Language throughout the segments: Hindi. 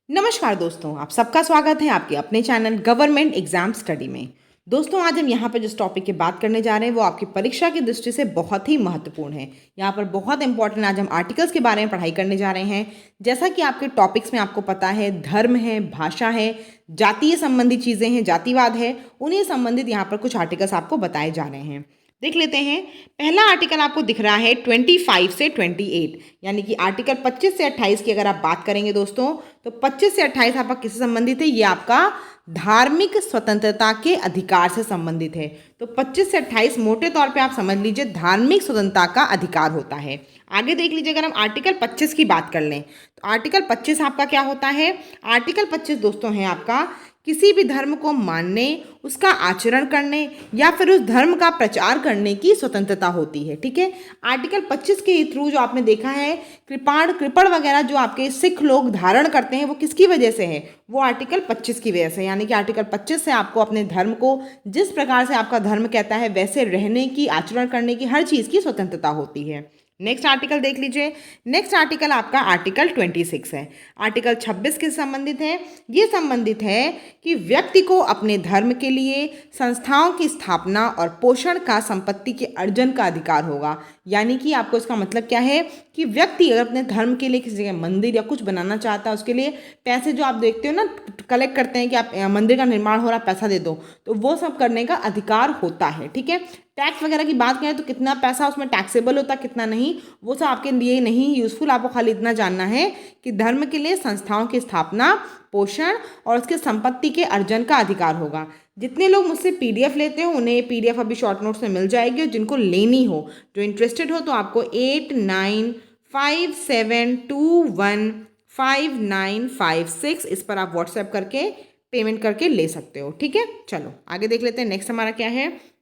नमस्कार दोस्तों, आप सबका स्वागत है आपके अपने चैनल गवर्नमेंट एग्जाम स्टडी में। दोस्तों, आज हम यहाँ पर जिस टॉपिक की बात करने जा रहे हैं वो आपकी परीक्षा की दृष्टि से बहुत ही महत्वपूर्ण है। यहाँ पर बहुत इंपॉर्टेंट आज हम आर्टिकल्स के बारे में पढ़ाई करने जा रहे हैं। जैसा कि आपके टॉपिक्स में आपको पता है, धर्म है, भाषा है, जातीय संबंधी चीज़ें हैं, जातिवाद है, उन्हीं संबंधित यहाँ पर कुछ आर्टिकल्स आपको बताए जा रहे हैं। देख लेते हैं। पहला आर्टिकल आपको दिख रहा है 25 से 28, यानी कि आर्टिकल 25 से 28 की अगर आप बात करेंगे दोस्तों, तो 25 से 28 आपका किससे संबंधित है? ये आपका धार्मिक स्वतंत्रता के अधिकार से संबंधित है। तो 25 से 28 मोटे तौर पे आप समझ लीजिए धार्मिक स्वतंत्रता का अधिकार होता है। आगे देख लीजिए, अगर हम आर्टिकल 25 की बात कर लें तो आर्टिकल 25 आपका क्या होता है? आर्टिकल 25 दोस्तों है आपका किसी भी धर्म को मानने, उसका आचरण करने या फिर उस धर्म का प्रचार करने की स्वतंत्रता होती है। ठीक है, आर्टिकल 25 के थ्रू जो आपने देखा है कृपण वगैरह जो आपके सिख लोग धारण करते हैं वो किसकी वजह से है? वो आर्टिकल 25 की वजह से। यानी कि आर्टिकल 25 से आपको अपने धर्म को जिस प्रकार से आपका धर्म कहता है वैसे रहने की, आचरण करने की, हर चीज़ की स्वतंत्रता होती है। नेक्स्ट आर्टिकल देख लीजिए। नेक्स्ट आर्टिकल आपका आर्टिकल 26 है। आर्टिकल 26 किस संबंधित है? ये संबंधित है कि व्यक्ति को अपने धर्म के लिए संस्थाओं की स्थापना और पोषण का संपत्ति के अर्जन का अधिकार होगा। यानी कि आपको इसका मतलब क्या है कि व्यक्ति अगर अपने धर्म के लिए किसी जगह मंदिर या कुछ बनाना चाहता है, उसके लिए पैसे जो आप देखते हो ना कलेक्ट करते हैं कि आप मंदिर का निर्माण हो रहा, पैसा दे दो, तो वो सब करने का अधिकार होता है। ठीक है, टैक्स वगैरह की बात करें तो कितना पैसा उसमें टैक्सेबल होता है, कितना नहीं, वो सब आपके लिए नहीं यूजफुल। आपको खाली इतना जानना है कि धर्म के लिए संस्थाओं की स्थापना, पोषण और उसके संपत्ति के अर्जन का अधिकार होगा। जितने लोग मुझसे पीडीएफ लेते हो उन्हें पीडीएफ अभी शॉर्ट नोट्स में मिल जाएगी, और जिनको लेनी हो, जो इंटरेस्टेड हो, तो आपको 8957215956 इस पर आप व्हाट्सएप करके पेमेंट करके ले सकते हो। ठीक है, चलो आगे देख लेते हैं। नेक्स्ट हमारा क्या है?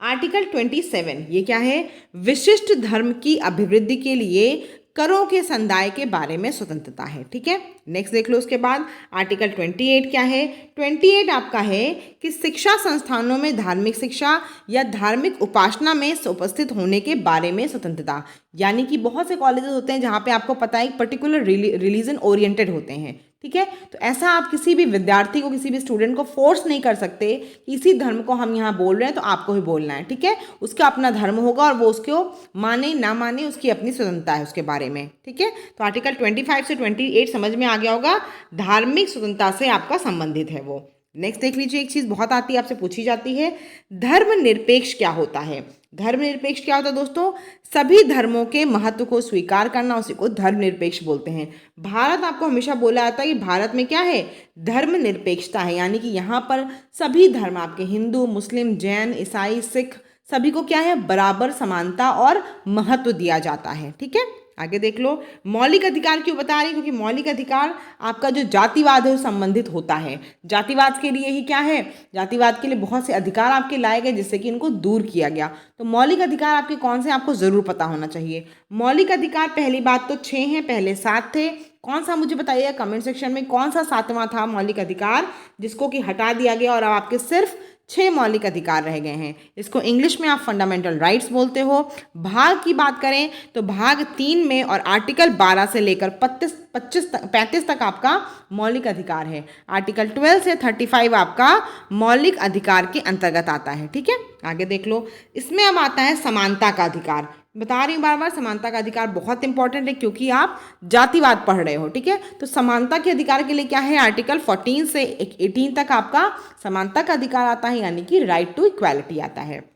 आर्टिकल 27। ये क्या है? विशिष्ट धर्म की अभिवृद्धि के लिए करों के संदाय के बारे में स्वतंत्रता है। ठीक है, नेक्स्ट देख लो। उसके बाद आर्टिकल 28 क्या है? 28 आपका है कि शिक्षा संस्थानों में धार्मिक शिक्षा या धार्मिक उपासना में उपस्थित होने के बारे में स्वतंत्रता। यानी कि बहुत से कॉलेजेस होते हैं जहाँ पे आपको पता है पर्टिकुलर रिलीजन ओरिएंटेड होते हैं। ठीक है, तो ऐसा आप किसी भी विद्यार्थी को, किसी भी स्टूडेंट को फोर्स नहीं कर सकते कि इसी धर्म को हम यहाँ बोल रहे हैं तो आपको ही बोलना है। ठीक है, उसका अपना धर्म होगा और वो उसको माने ना माने उसकी अपनी स्वतंत्रता है उसके बारे में। ठीक है, तो आर्टिकल 25 से 28 समझ में आ गया होगा, धार्मिक स्वतंत्रता से आपका संबंधित है वो। नेक्स्ट देख लीजिए, एक चीज़ बहुत आती है, आपसे पूछी जाती है, धर्मनिरपेक्ष क्या होता है? धर्मनिरपेक्ष क्या होता है दोस्तों? सभी धर्मों के महत्व को स्वीकार करना, उसी को धर्मनिरपेक्ष बोलते हैं। भारत आपको हमेशा बोला जाता है कि भारत में क्या है? धर्मनिरपेक्षता है। यानी कि यहाँ पर सभी धर्म, आपके हिंदू, मुस्लिम, जैन, ईसाई, सिख, सभी को क्या है? बराबर समानता और महत्व दिया जाता है। ठीक है, आगे देख लो। मौलिक अधिकार क्यों बता रही? क्योंकि मौलिक अधिकार आपका जो जातिवाद है वो संबंधित होता है। जातिवाद के लिए ही क्या है? जातिवाद के लिए बहुत से अधिकार आपके लाए गए जिससे कि इनको दूर किया गया। तो मौलिक अधिकार आपके कौन से, आपको जरूर पता होना चाहिए। मौलिक अधिकार पहली बात तो 6 हैं, पहले 7 थे। कौन सा मुझे बताइएगा कमेंट सेक्शन में, कौन सा 7वां था मौलिक अधिकार जिसको कि हटा दिया गया और अब आपके सिर्फ 6 मौलिक अधिकार रह गए हैं? इसको इंग्लिश में आप फंडामेंटल राइट्स बोलते हो। भाग की बात करें तो भाग 3 में और आर्टिकल 12 से लेकर 35 तक आपका मौलिक अधिकार है। आर्टिकल 12 से 35 आपका मौलिक अधिकार के अंतर्गत आता है। ठीक है, आगे देख लो। इसमें अब आता है समानता का अधिकार। बता रही हूँ बार बार, समानता का अधिकार बहुत इंपॉर्टेंट है क्योंकि आप जातिवाद पढ़ रहे हो। ठीक है, तो समानता के अधिकार के लिए क्या है? आर्टिकल 14 से 18 तक आपका समानता का अधिकार आता है, यानी कि राइट टू इक्वालिटी आता है।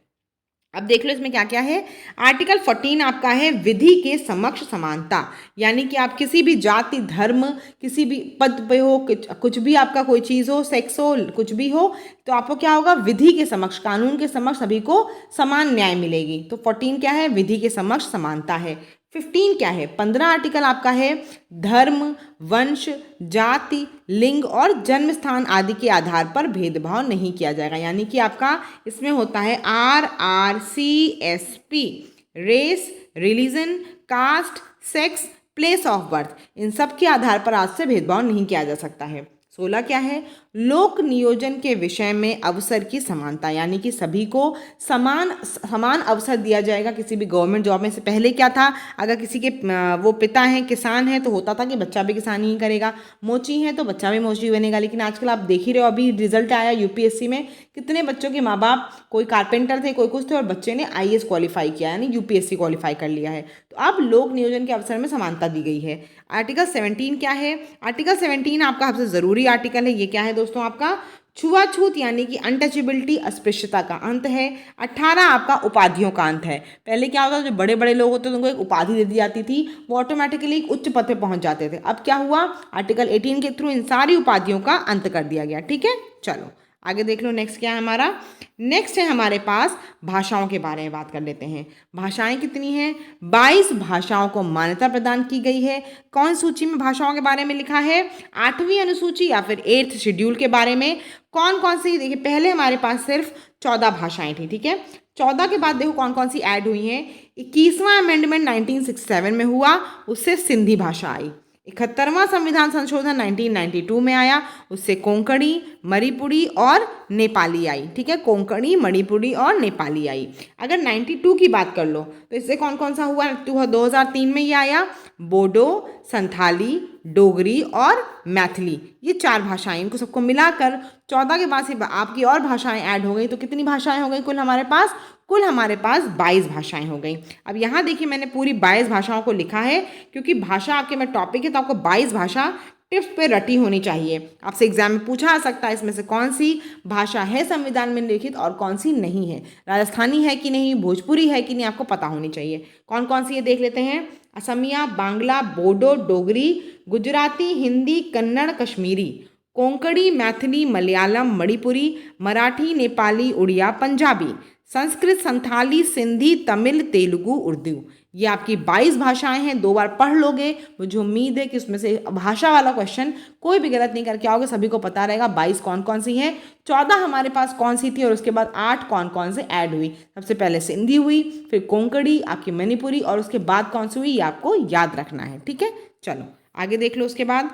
अब देख लो इसमें क्या क्या है। आर्टिकल 14 आपका है विधि के समक्ष समानता। यानी कि आप किसी भी जाति, धर्म, किसी भी पद पे हो, कुछ भी आपका कोई चीज़ हो, सेक्स हो, कुछ भी हो, तो आपको क्या होगा? विधि के समक्ष, कानून के समक्ष सभी को समान न्याय मिलेगी। तो 14 क्या है? विधि के समक्ष समानता है। 15 क्या है? 15 आर्टिकल आपका है धर्म, वंश, जाति, लिंग और जन्म स्थान आदि के आधार पर भेदभाव नहीं किया जाएगा। यानी कि आपका इसमें होता है RRCSP, race, religion, caste, sex, place of birth, इन सब के आधार पर आज से भेदभाव नहीं किया जा सकता है। 16 क्या है, लोक नियोजन के विषय में अवसर की समानता, यानी कि सभी को समान समान अवसर दिया जाएगा किसी भी गवर्नमेंट जॉब में। से पहले क्या था, अगर किसी के वो पिता हैं किसान हैं तो होता था कि बच्चा भी किसानी ही करेगा, मोची हैं तो बच्चा भी मोची बनेगा। लेकिन आजकल आप देख ही रहे हो, अभी रिजल्ट आया यूपीएससी में, कितने बच्चों के माँ बाप कोई कारपेंटर थे कोई कुछ थे और बच्चे ने आईएएस क्वालिफाई किया, यानी यूपीएससी क्वालिफाई कर लिया है। तो अब लोक नियोजन के अवसर में समानता दी गई है। आर्टिकल 17 क्या है, आर्टिकल 17 आपका सबसे ज़रूरी आर्टिकल है। ये क्या है दोस्तों, आपका छुआछूत यानी कि अनटचेबिलिटी अस्पृश्यता का अंत है। 18 आपका उपाधियों का अंत है। पहले क्या होता था, जो बड़े बड़े लोग होते थे उनको एक उपाधि दे दी जाती थी, वो ऑटोमेटिकली एक उच्च पद पे पहुंच जाते थे। अब क्या हुआ, आर्टिकल 18 के थ्रू इन सारी उपाधियों का अंत कर दिया गया। ठीक है, चलो आगे देख लो। नेक्स्ट क्या है हमारा, नेक्स्ट है हमारे पास भाषाओं के बारे में बात कर लेते हैं। भाषाएं कितनी हैं, 22 भाषाओं को मान्यता प्रदान की गई है। कौन सूची में भाषाओं के बारे में लिखा है, 8वीं अनुसूची या फिर 8th शेड्यूल के बारे में। कौन कौन सी, देखिए पहले हमारे पास सिर्फ 14 भाषाएं थी, ठीक है। 14 के बाद देखो कौन कौन सी ऐड हुई हैं। 21वां अमेंडमेंट 1967 में हुआ, उससे सिंधी भाषा आई। 71वां संविधान संशोधन 1992 में आया, उससे कोंकणी, मणिपुरी और नेपाली आई। ठीक है, कोंकणी, मणिपुरी और नेपाली आई। अगर 92 की बात कर लो तो इससे कौन कौन सा हुआ, 2003 में ये आया, बोडो, संथाली, डोगरी और मैथिली, ये 4 भाषाएं, इनको सबको मिलाकर 14 के बाद से आपकी और भाषाएं ऐड हो गई। तो कितनी भाषाएं हो गई कुल हमारे पास, कुल हमारे पास 22 भाषाएं हो गई। अब यहाँ देखिए मैंने पूरी 22 भाषाओं को लिखा है, क्योंकि भाषा आपके में टॉपिक है तो आपको 22 भाषा टिप्स पे रटी होनी चाहिए। आपसे एग्जाम में पूछा जा सकता है इसमें से कौन सी भाषा है संविधान में लिखित और कौन सी नहीं है, राजस्थानी है कि नहीं, भोजपुरी है कि नहीं, आपको पता होनी चाहिए। कौन कौन सी ये देख लेते हैं, असमिया, बांग्ला, बोडो, डोगरी, गुजराती, हिंदी, कन्नड़, कश्मीरी, कोंकणी, मैथिली, मलयालम, मणिपुरी, मराठी, नेपाली, उड़िया, पंजाबी, संस्कृत, संथाली, सिंधी, तमिल, तेलुगु, उर्दू। ये आपकी 22 भाषाएं हैं। 2 बार पढ़ लोगे, मुझे उम्मीद है कि उसमें से भाषा वाला क्वेश्चन कोई भी गलत नहीं करके आओगे, सभी को पता रहेगा 22 कौन कौन सी हैं। 14 हमारे पास कौन सी थी और उसके बाद 8 कौन कौन से ऐड हुई। सबसे पहले सिंधी हुई, फिर कोंकणी, आपकी मणिपुरी और उसके बाद कौन सी हुई, ये आपको याद रखना है। ठीक है, चलो आगे देख लो। उसके बाद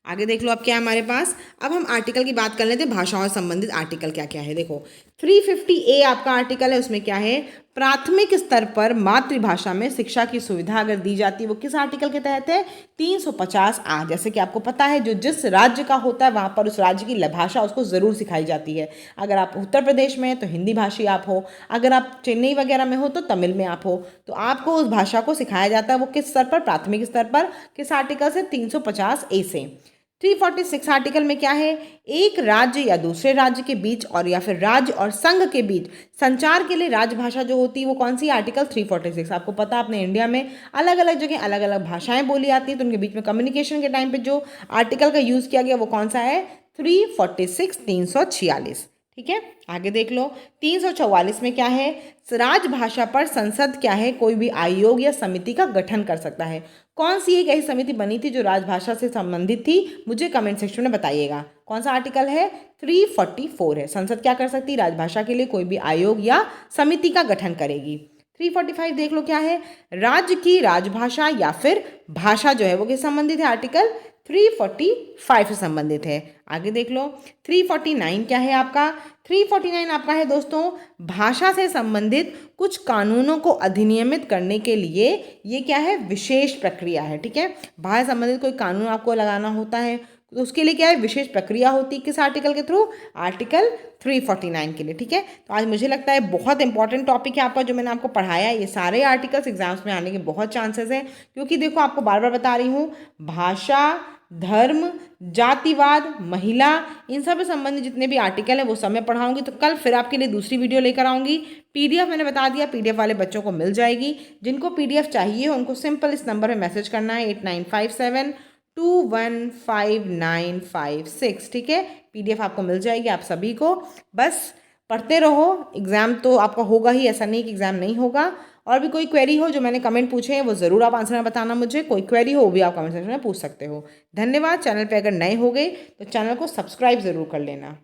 आगे देख लो अब क्या है हमारे पास। अब हम आर्टिकल की बात कर लेते हैं, भाषाओं से संबंधित आर्टिकल क्या क्या है। देखो 350A आपका आर्टिकल है, उसमें क्या है, प्राथमिक स्तर पर मातृभाषा में शिक्षा की सुविधा अगर दी जाती है, वो किस आर्टिकल के तहत है, 350A। जैसे कि आपको पता है जो जिस राज्य का होता है वहाँ पर उस राज्य की भाषा उसको ज़रूर सिखाई जाती है। अगर आप उत्तर प्रदेश में हैं तो हिंदी भाषी आप हो, अगर आप चेन्नई वगैरह में हो तो तमिल में आप हो, तो आपको उस भाषा को सिखाया जाता है। वो किस स्तर पर, प्राथमिक स्तर पर, किस आर्टिकल से, 350A से। 346 आर्टिकल में क्या है, एक राज्य या दूसरे राज्य के बीच और या फिर राज्य और संघ के बीच संचार के लिए राजभाषा जो होती है वो कौन सी, आर्टिकल 346। आपको पता है अपने इंडिया में अलग अलग जगह अलग अलग भाषाएं बोली जाती हैं, तो उनके बीच में कम्युनिकेशन के टाइम पे जो आर्टिकल का यूज़ किया गया वो कौन सा है, 346, 346। ठीक है, आगे देख लो। 344 में क्या है, राजभाषा पर संसद क्या है, कोई भी आयोग या समिति का गठन कर सकता है। कौन सी एक ऐसी समिति बनी थी जो राजभाषा से संबंधित थी, मुझे कमेंट सेक्शन में बताइएगा। कौन सा आर्टिकल है, 344 है। संसद क्या कर सकती है, राजभाषा के लिए कोई भी आयोग या समिति का गठन करेगी। 345 देख लो क्या है, राज्य की राजभाषा या फिर भाषा जो है वो किस संबंधित है, आर्टिकल 345 से संबंधित है। आगे देख लो 349 क्या है आपका, 349 आपका है दोस्तों भाषा से संबंधित कुछ कानूनों को अधिनियमित करने के लिए, ये क्या है, विशेष प्रक्रिया है। ठीक है, भाषा से संबंधित कोई कानून आपको लगाना होता है तो उसके लिए क्या है, विशेष प्रक्रिया होती है, किस आर्टिकल के थ्रू, आर्टिकल 349 के लिए। ठीक है, तो आज मुझे लगता है बहुत इंपॉर्टेंट टॉपिक है आपका जो मैंने आपको पढ़ाया है। ये सारे आर्टिकल्स एग्जाम्स में आने के बहुत चांसेस हैं, क्योंकि देखो आपको बार बार बता रही हूँ, भाषा, धर्म, जातिवाद, महिला, इन सब से संबंधित जितने भी आर्टिकल है वो सब मैं पढ़ाऊंगी। तो कल फिर आपके लिए दूसरी वीडियो लेकर आऊँगी। PDF मैंने बता दिया, PDF वाले बच्चों को मिल जाएगी। जिनको PDF चाहिए उनको सिंपल इस नंबर पर मैसेज करना है 8957215956। ठीक है, PDF आपको मिल जाएगी। आप सभी को बस पढ़ते रहो, एग्ज़ाम तो आपका होगा ही, ऐसा नहीं कि एग्ज़ाम नहीं होगा। और भी कोई क्वेरी हो जो मैंने कमेंट पूछे हैं वो ज़रूर आप आंसर में बताना मुझे। कोई क्वेरी हो वो भी आप कमेंट सेक्शन में पूछ सकते हो। धन्यवाद। चैनल पे अगर नए हो गए तो चैनल को सब्सक्राइब ज़रूर कर लेना।